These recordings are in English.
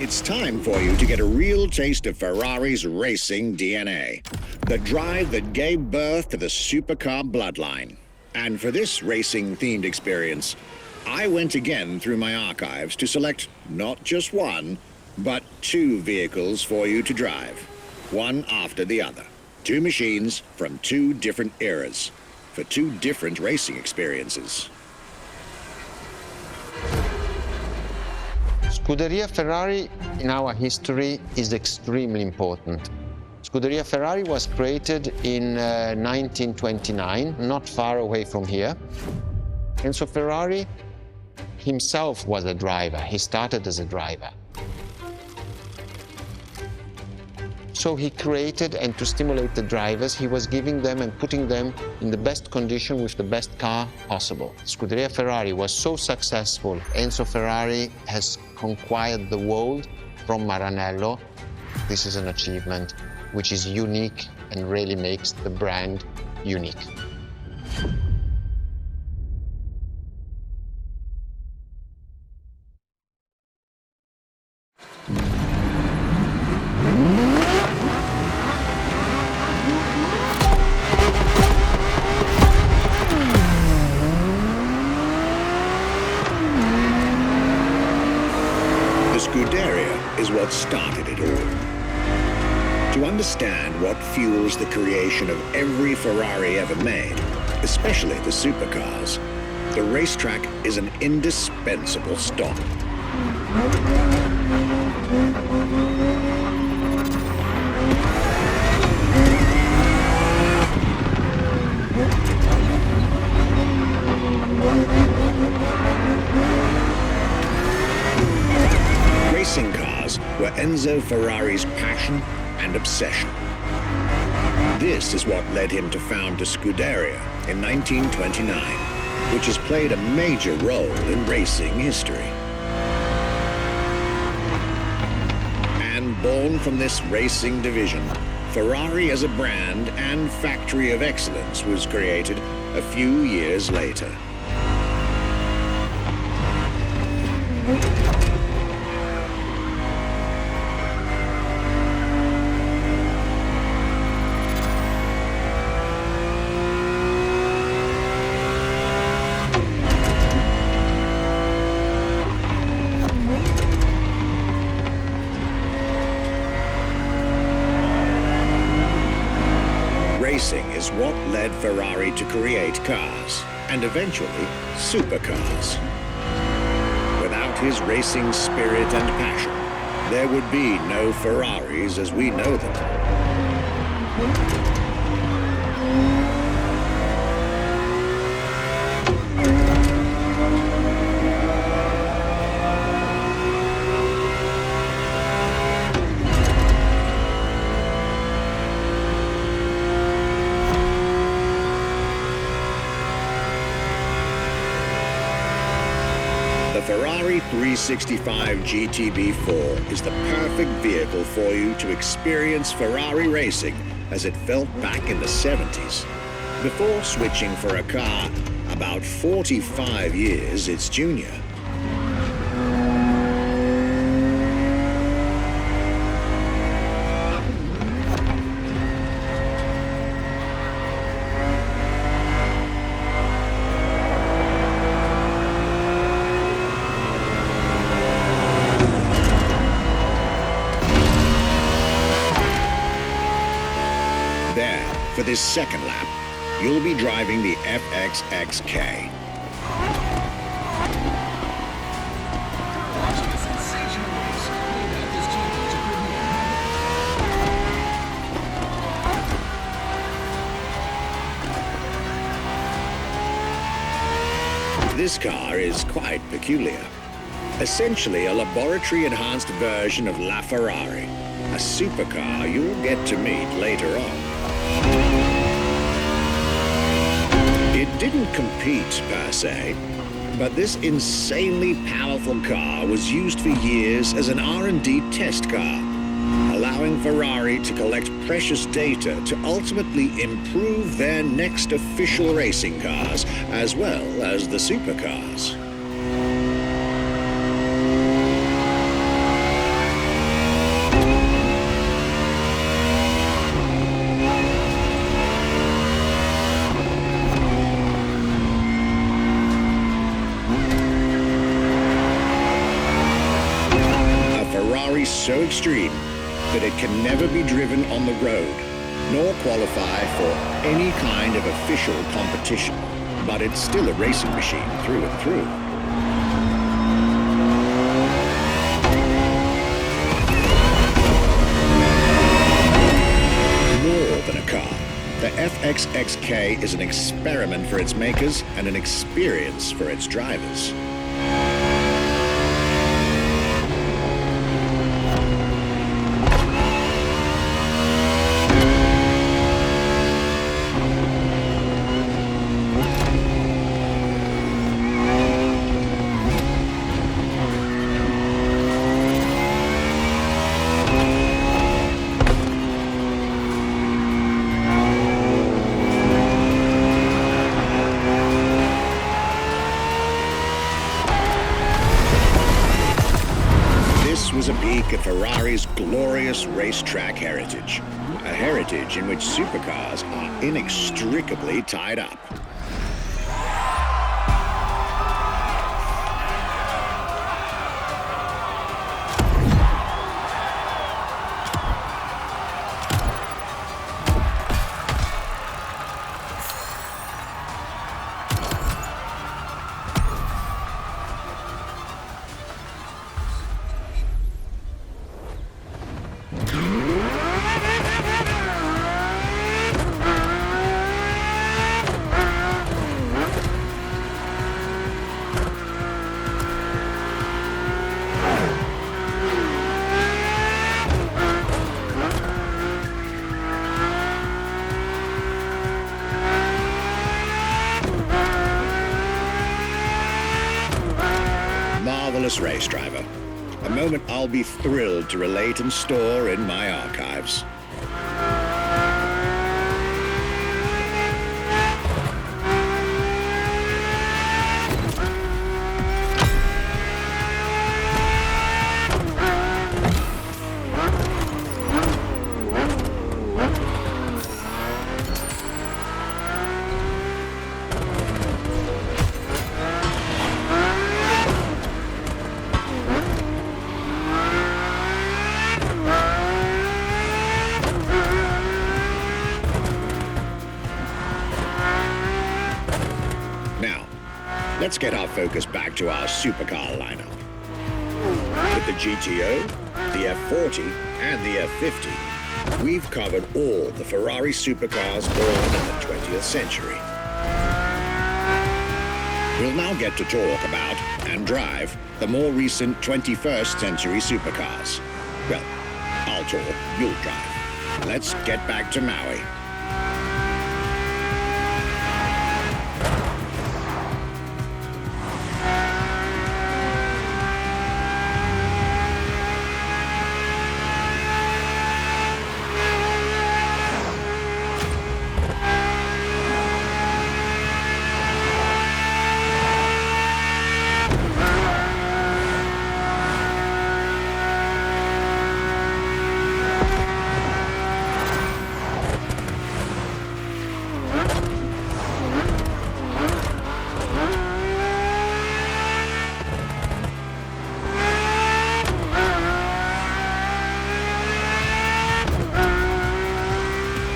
It's time for you to get a real taste of Ferrari's racing DNA, the drive that gave birth to the supercar bloodline. And for this racing-themed experience, I went again through my archives to select not just one, but two vehicles for you to drive, one after the other. Two machines from two different eras, for two different racing experiences. Scuderia Ferrari in our history is extremely important. Scuderia Ferrari was created in 1929, not far away from here. Enzo Ferrari himself was a driver. He started as a driver. So he created, and to stimulate the drivers, he was giving them and putting them in the best condition with the best car possible. Scuderia Ferrari was so successful. Enzo Ferrari has conquered the world from Maranello. This is an achievement which is unique and really makes the brand unique. Scuderia is what started it all. To understand what fuels the creation of every Ferrari ever made, especially the supercars, the racetrack is an indispensable stop. Racing cars were Enzo Ferrari's passion and obsession. This is what led him to found the Scuderia in 1929, which has played a major role in racing history. And born from this racing division, Ferrari as a brand and factory of excellence was created a few years later. Racing is what led Ferrari to create cars, and eventually supercars. Without his racing spirit and passion, there would be no Ferraris as we know them. The Ferrari 365 GTB4 is the perfect vehicle for you to experience Ferrari racing as it felt back in the 70s, before switching for a car about 45 years its junior. There, for this second lap, you'll be driving the FXXK. This car is quite peculiar. Essentially a laboratory-enhanced version of La Ferrari, a supercar you'll get to meet later on. It didn't compete, per se, but this insanely powerful car was used for years as an R&D test car, allowing Ferrari to collect precious data to ultimately improve their next official racing cars, as well as the supercars. Ferrari so extreme that it can never be driven on the road, nor qualify for any kind of official competition. But it's still a racing machine through and through. More than a car, the FXXK is an experiment for its makers and an experience for its drivers. Was a peek at Ferrari's glorious racetrack heritage, a heritage in which supercars are inextricably tied up. Marvelous race driver. A moment I'll be thrilled to relate and store in my archives. Now, let's get our focus back to our supercar lineup. With the GTO, the F40, and the F50, we've covered all the Ferrari supercars born in the 20th century. We'll now get to talk about and drive the more recent 21st century supercars. Well, I'll talk, you'll drive. Let's get back to Maui.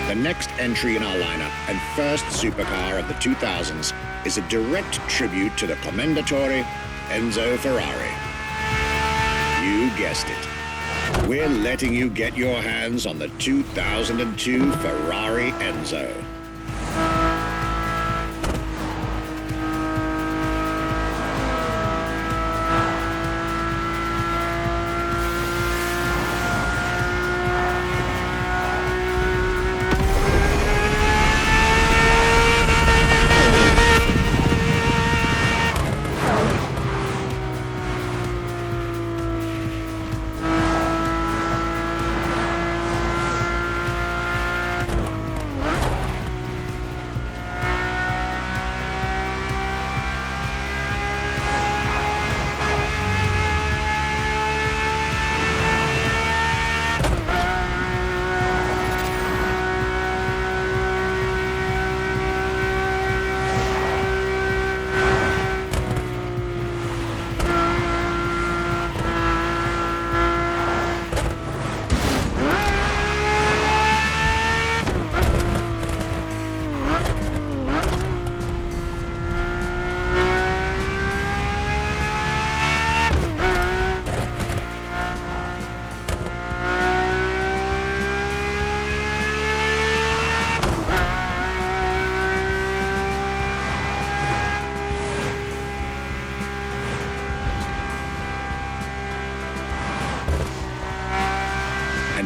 The next entry in our lineup and first supercar of the 2000s is a direct tribute to the Commendatore Enzo Ferrari. You guessed it. We're letting you get your hands on the 2002 Ferrari Enzo.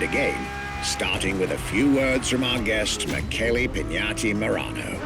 And again, starting with a few words from our guest, Michele Pignati Marano.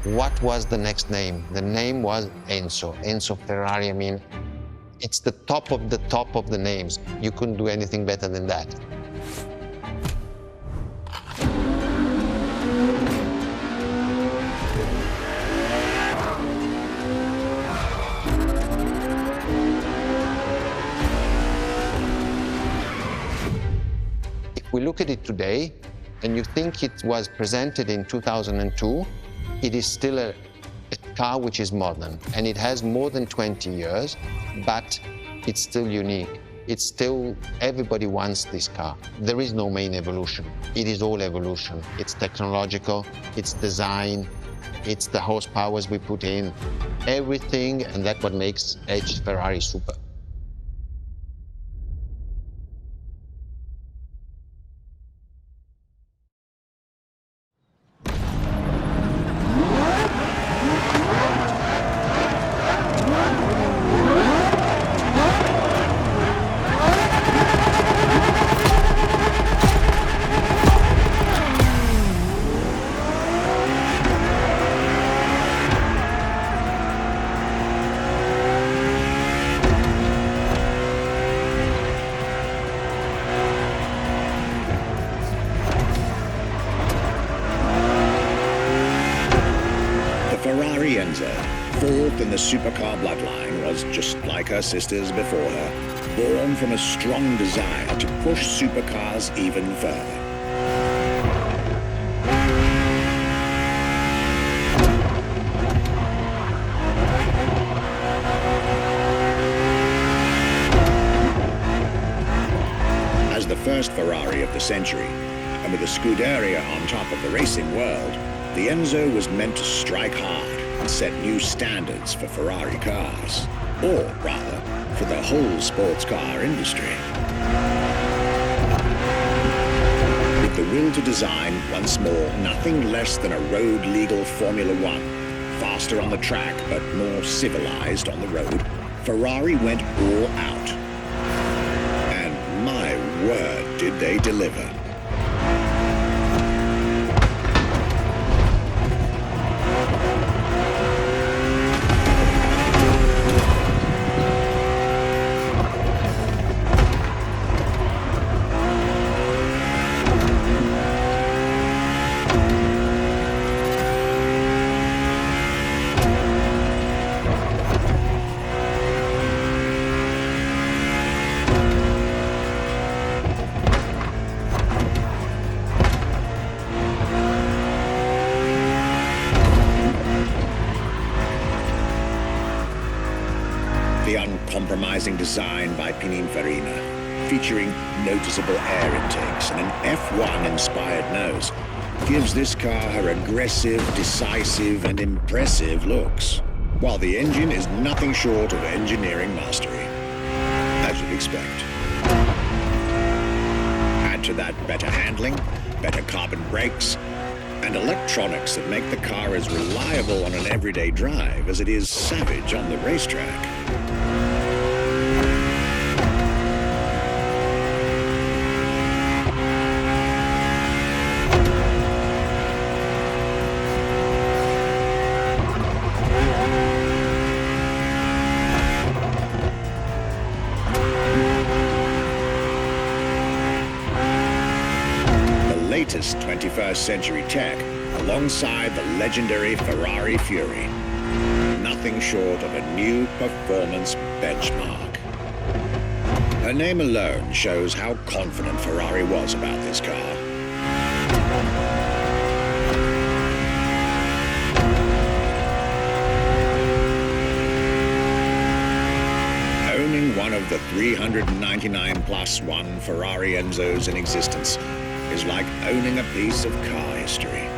What was the next name? The name was Enzo. Enzo Ferrari, I mean, it's the top of the names. You couldn't do anything better than that. If we look at it today, and you think it was presented in 2002, it is still a car which is modern, and it has more than 20 years, but it's still unique. It's still, everybody wants this car. There is no main evolution. It is all evolution. It's technological, it's design, it's the horsepowers we put in, everything, and that's what makes Edge Ferrari super. Ferrari Enzo, fourth in the supercar bloodline, was just like her sisters before her, born from a strong desire to push supercars even further. As the first Ferrari of the century, and with a Scuderia on top of the racing world, the Enzo was meant to strike hard and set new standards for Ferrari cars, or rather, for the whole sports car industry. With the will to design, once more, nothing less than a road-legal Formula One, faster on the track but more civilized on the road, Ferrari went all out. And my word, did they deliver. The uncompromising design by Pininfarina, featuring noticeable air intakes and an F1-inspired nose, gives this car her aggressive, decisive, and impressive looks, while the engine is nothing short of engineering mastery, as you'd expect. Add to that better handling, better carbon brakes, and electronics that make the car as reliable on an everyday drive as it is savage on the racetrack. Latest 21st century tech alongside the legendary Ferrari Fury. Nothing short of a new performance benchmark. Her name alone shows how confident Ferrari was about this car. 399 plus one Ferrari Enzos in existence is like owning a piece of car history.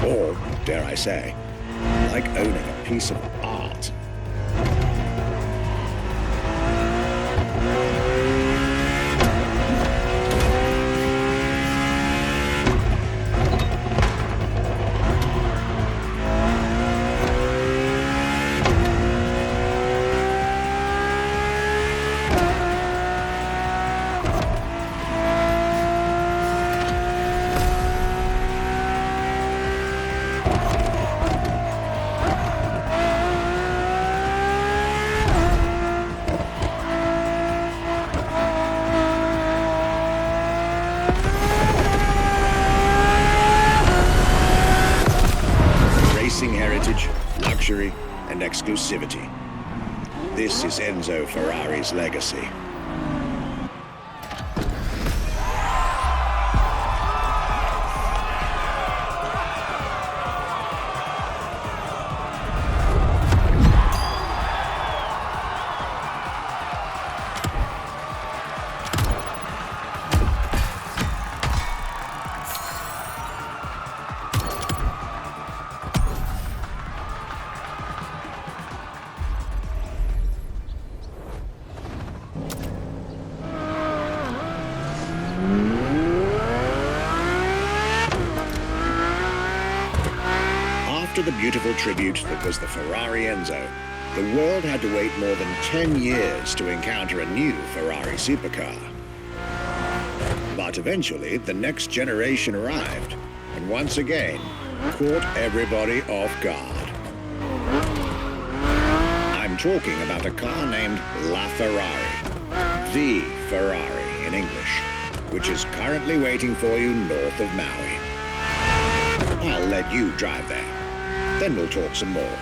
Or, dare I say, like owning a piece of art. Heritage, luxury, and exclusivity. This is Enzo Ferrari's legacy. After the beautiful tribute that was the Ferrari Enzo, the world had to wait more than 10 years to encounter a new Ferrari supercar. But eventually, the next generation arrived, and once again, caught everybody off guard. I'm talking about a car named La Ferrari, the Ferrari in English, which is currently waiting for you north of Maui. I'll let you drive there. Then we'll talk some more.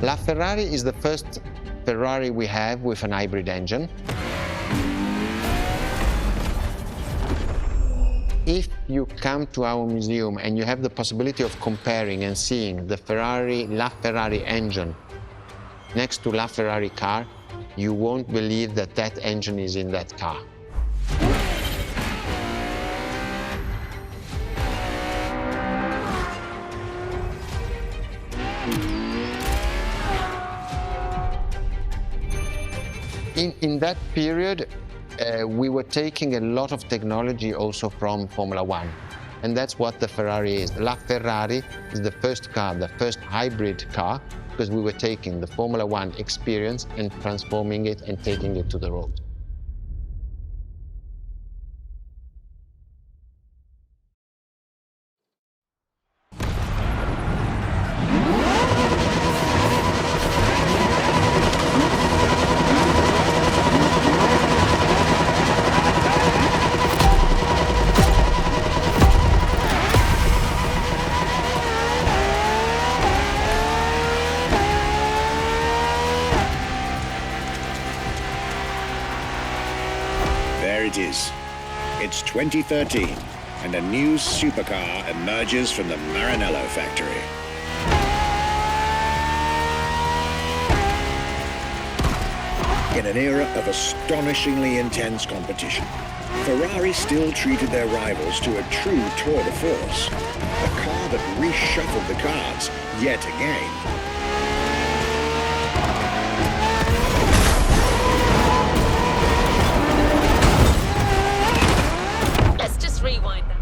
LaFerrari is the first Ferrari we have with an hybrid engine. If you come to our museum and you have the possibility of comparing and seeing the LaFerrari engine next to LaFerrari car, you won't believe that that engine is in that car. In that period, we were taking a lot of technology also from Formula One. And that's what the Ferrari is. LaFerrari is the first car, the first hybrid car, because we were taking the Formula One experience and transforming it and taking it to the road. There it is. It's 2013, and a new supercar emerges from the Maranello factory. In an era of astonishingly intense competition, Ferrari still treated their rivals to a true tour de force, a car that reshuffled the cards yet again. Let's just rewind that.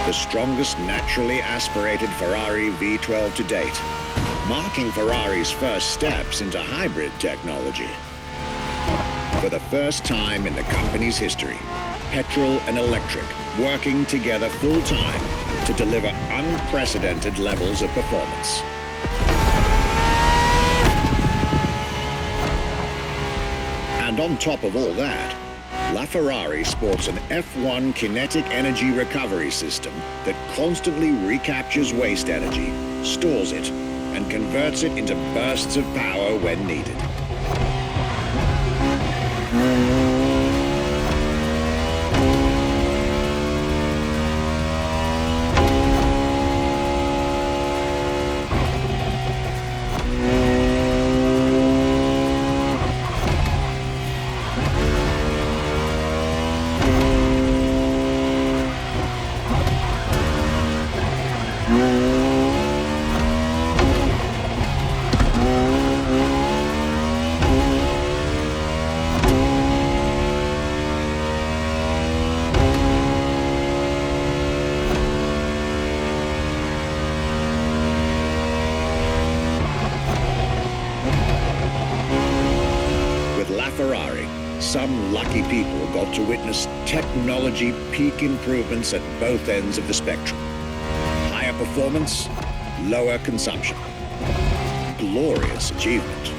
The strongest naturally aspirated Ferrari V12 to date, marking Ferrari's first steps into hybrid technology. For the first time in the company's history, petrol and electric working together full-time to deliver unprecedented levels of performance. And on top of all that, LaFerrari sports an F1 kinetic energy recovery system that constantly recaptures waste energy, stores it, and converts it into bursts of power when needed. Ferrari, some lucky people got to witness technology peak improvements at both ends of the spectrum. Higher performance, lower consumption. Glorious achievement.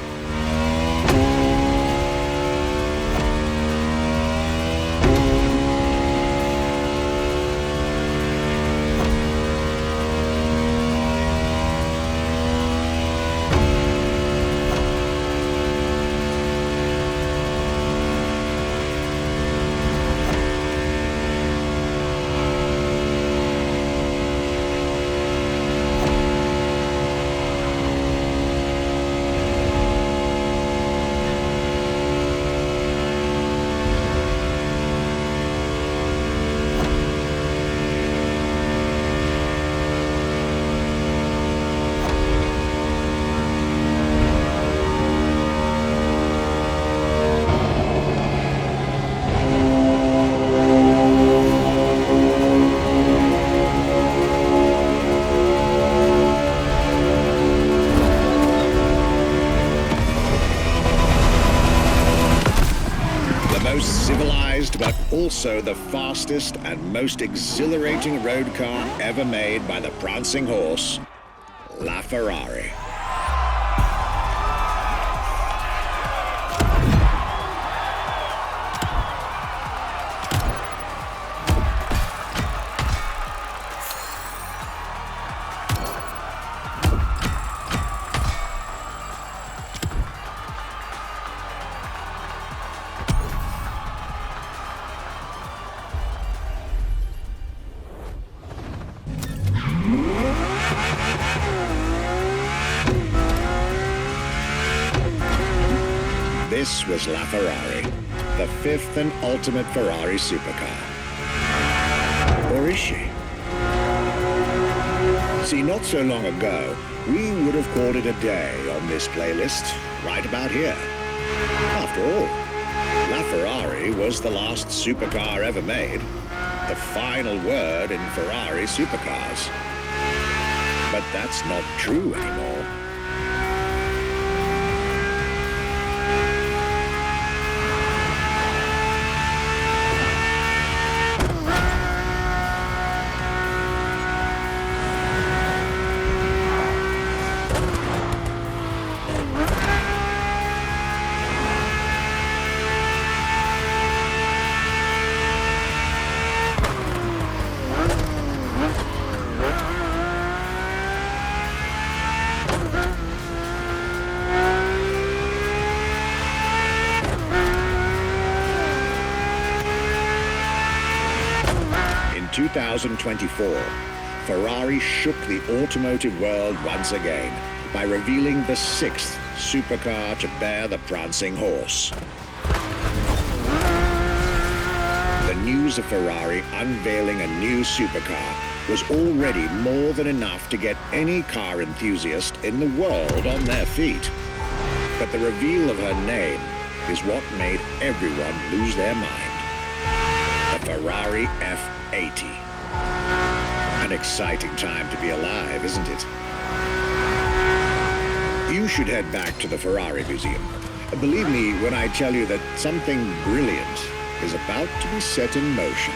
also the fastest and most exhilarating road car ever made by the prancing horse, La Ferrari. This was La Ferrari, the fifth and ultimate Ferrari supercar. Or is she? See, not so long ago, we would have called it a day on this playlist, right about here. After all, La Ferrari was the last supercar ever made, the final word in Ferrari supercars. But that's not true anymore. In 2024, Ferrari shook the automotive world once again by revealing the sixth supercar to bear the prancing horse. The news of Ferrari unveiling a new supercar was already more than enough to get any car enthusiast in the world on their feet. But the reveal of her name is what made everyone lose their mind. The Ferrari F80. An exciting time to be alive, isn't it? You should head back to the Ferrari Museum. Believe me when I tell you that something brilliant is about to be set in motion.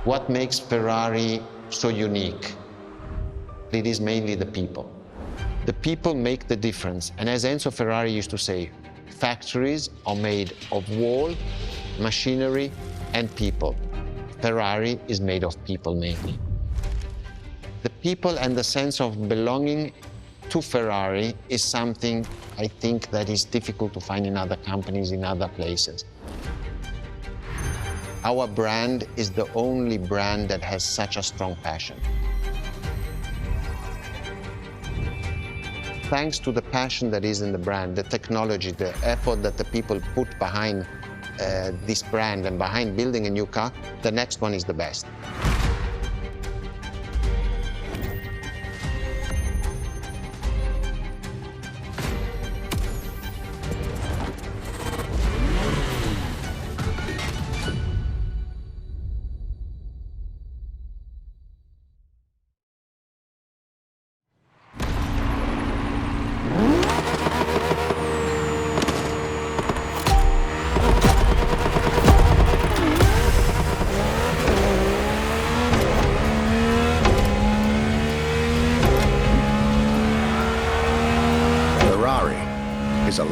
What makes Ferrari so unique? It is mainly the people. The people make the difference. And as Enzo Ferrari used to say, factories are made of wall, machinery, and people. Ferrari is made of people mainly. The people and the sense of belonging to Ferrari is something I think that is difficult to find in other companies, in other places. Our brand is the only brand that has such a strong passion. Thanks to the passion that is in the brand, the technology, the effort that the people put behind this brand and behind building a new car, the next one is the best.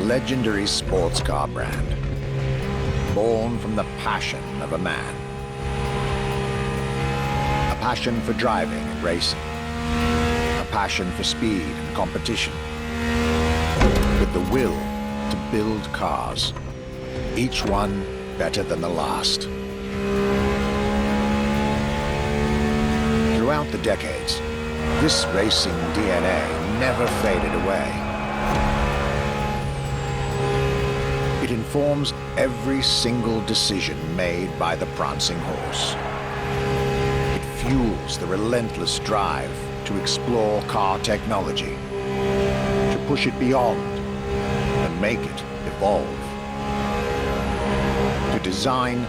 legendary sports car brand, born from the passion of a man. A passion for driving and racing. A passion for speed and competition. With the will to build cars, each one better than the last. Throughout the decades, this racing DNA never faded away. It informs every single decision made by the prancing horse. It fuels the relentless drive to explore car technology, to push it beyond and make it evolve, to design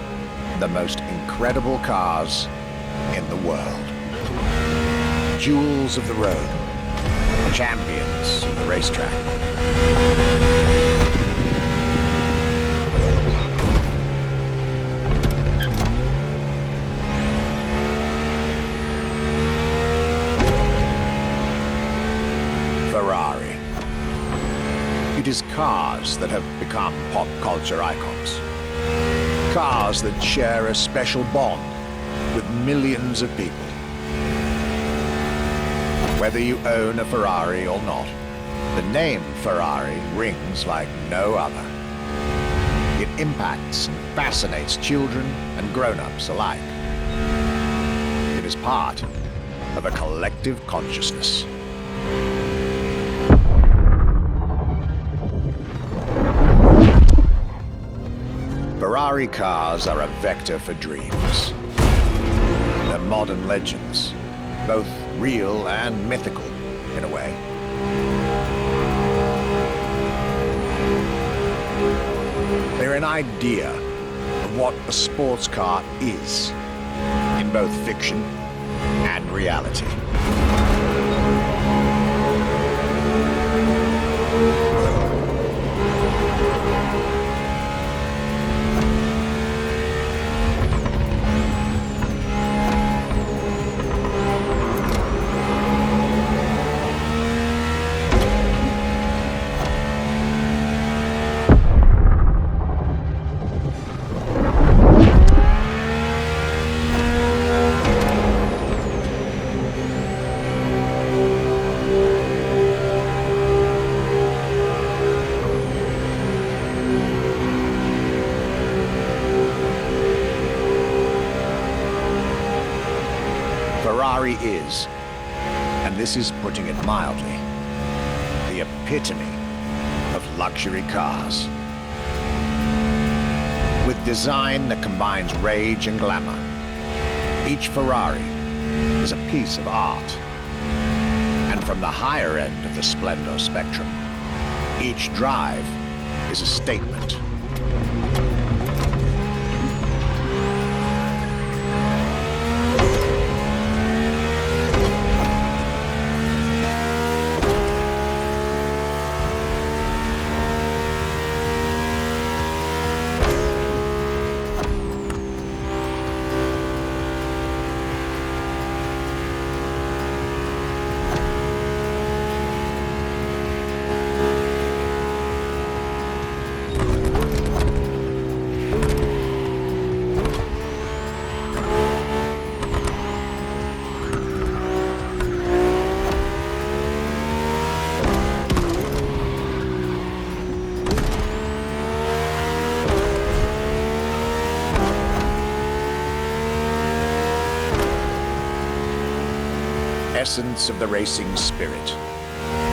the most incredible cars in the world. Jewels of the road, champions of the racetrack. Ferrari. It is cars that have become pop culture icons. Cars that share a special bond with millions of people. Whether you own a Ferrari or not, the name Ferrari rings like no other. It impacts and fascinates children and grown-ups alike. It is part of a collective consciousness. Ferrari cars are a vector for dreams. They're modern legends, both real and mythical, in a way. They're an idea of what a sports car is, in both fiction and reality. Ferrari is, and this is putting it mildly, the epitome of luxury cars. With design that combines rage and glamour, each Ferrari is a piece of art. And from the higher end of the splendor spectrum, each drive is a statement. Essence of the racing spirit,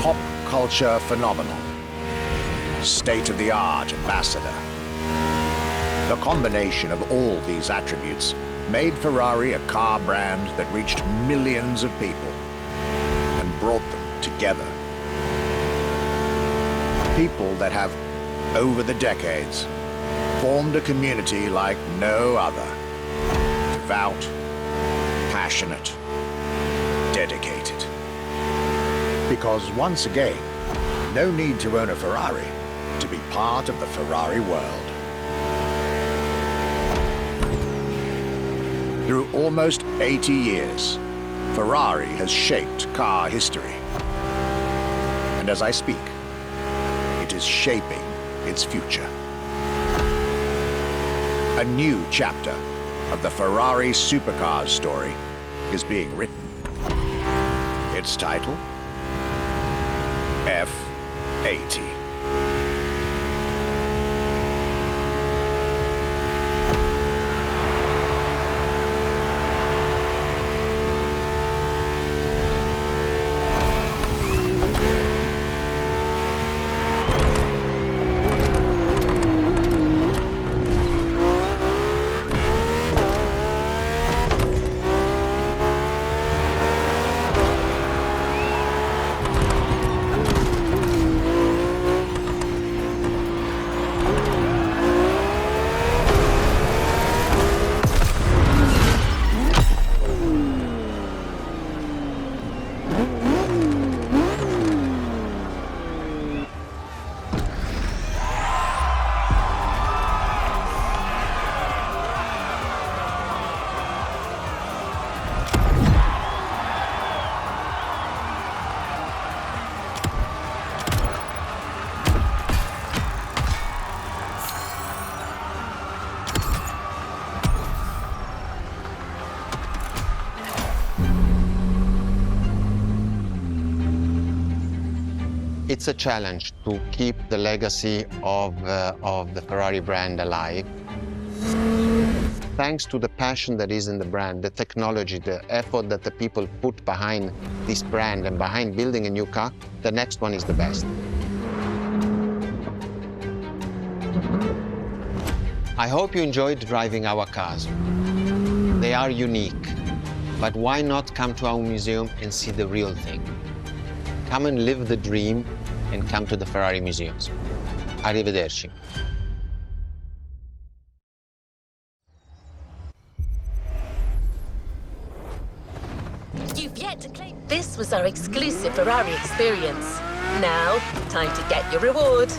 pop culture phenomenon, state-of-the-art ambassador. The combination of all these attributes made Ferrari a car brand that reached millions of people and brought them together. People that have, over the decades, formed a community like no other. Devout, passionate, dedicated. Because once again, no need to own a Ferrari to be part of the Ferrari world. Through almost 80 years, Ferrari has shaped car history. And as I speak, it is shaping its future. A new chapter of the Ferrari supercars story is being written. Its title? F80. It's a challenge to keep the legacy of the Ferrari brand alive. Thanks to the passion that is in the brand, the technology, the effort that the people put behind this brand and behind building a new car, the next one is the best. I hope you enjoyed driving our cars. They are unique, but why not come to our museum and see the real thing? Come and live the dream and come to the Ferrari museums. Arrivederci. You've yet to claim. This was our exclusive Ferrari experience. Now, time to get your reward.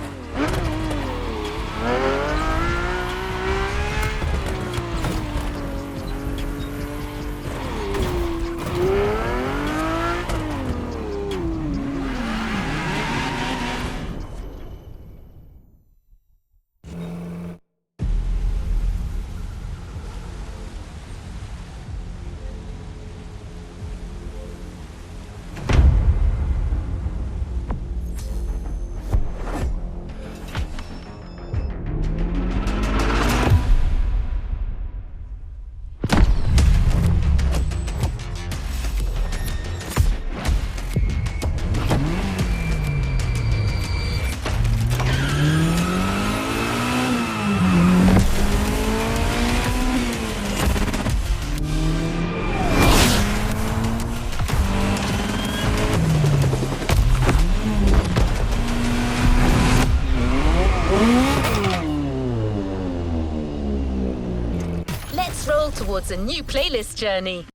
Let's roll towards a new playlist journey.